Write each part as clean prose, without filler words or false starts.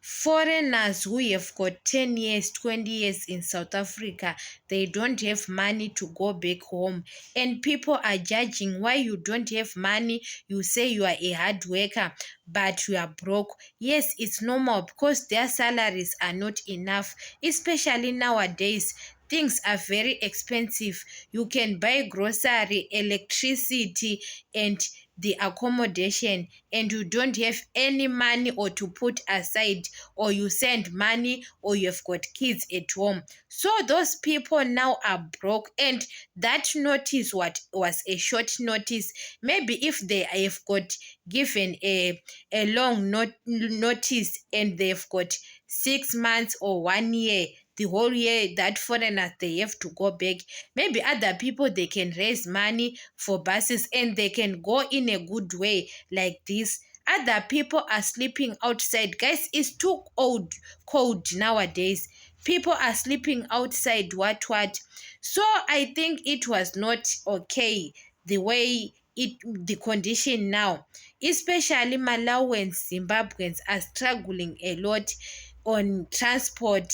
Foreigners who have got 10 years, 20 years in South Africa, they don't have money to go back home. And people are judging why you don't have money. You say you are a hard worker, but you are broke. Yes, it's normal because their salaries are not enough, especially nowadays. Things are very expensive. You can buy grocery, electricity, and the accommodation, and you don't have any money or to put aside, or you send money, or you've got kids at home. So those people now are broke, and that notice what was a short notice. Maybe if they have got given a long notice, and they've got 6 months or 1 year, the whole year, that foreigners they have to go back. Maybe other people they can raise money for buses and they can go in a good way like this. Other people are sleeping outside. Guys, it's too cold nowadays. People are sleeping outside. What? So I think it was not okay the way the condition now, especially Malawians, Zimbabweans are struggling a lot on transport.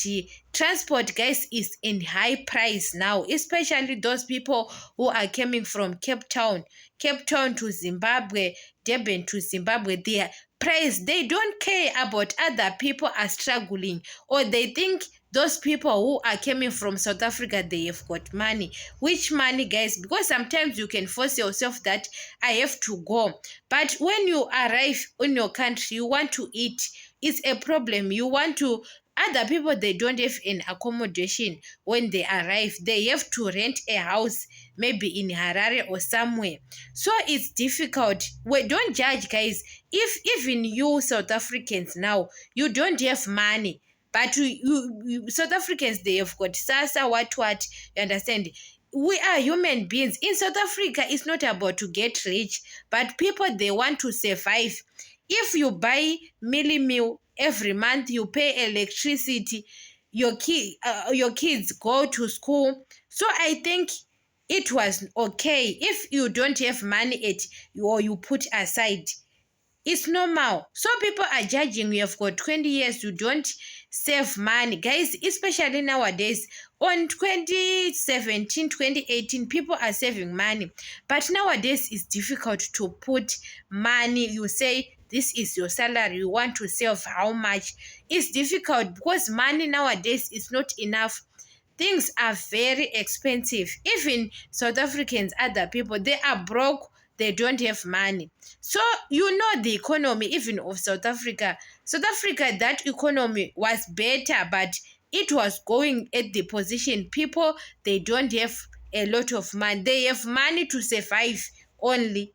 Transport, guys, is in high price now, especially those people who are coming from Cape Town to Zimbabwe, Durban to Zimbabwe. Their price, they don't care about other people are struggling, or they think those people who are coming from South Africa, they have got money. Which money, guys? Because sometimes you can force yourself that I have to go, but when you arrive in your country, you want to eat. It's a problem. You want to, other people they don't have an accommodation. When they arrive, they have to rent a house, maybe in Harare or somewhere. So it's difficult. We don't judge, guys. If even you South Africans now, you don't have money, but you South Africans, they have got SASSA, what, you understand? We are human beings. In South Africa, it's not about to get rich, but people, they want to survive. If you buy meal every month, you pay electricity, your kids go to school. So I think it was okay. If you don't have money or you put aside, it's normal. So people are judging you have got 20 years, you don't save money. Guys, especially nowadays, on 2017, 2018, people are saving money. But nowadays, it's difficult to put money. You say, this is your salary, you want to save how much? It's difficult because money nowadays is not enough. Things are very expensive. Even South Africans, other people, they are broke, they don't have money. So you know the economy even of South Africa. South Africa, that economy was better, but it was going at the position. People, they don't have a lot of money. They have money to survive only.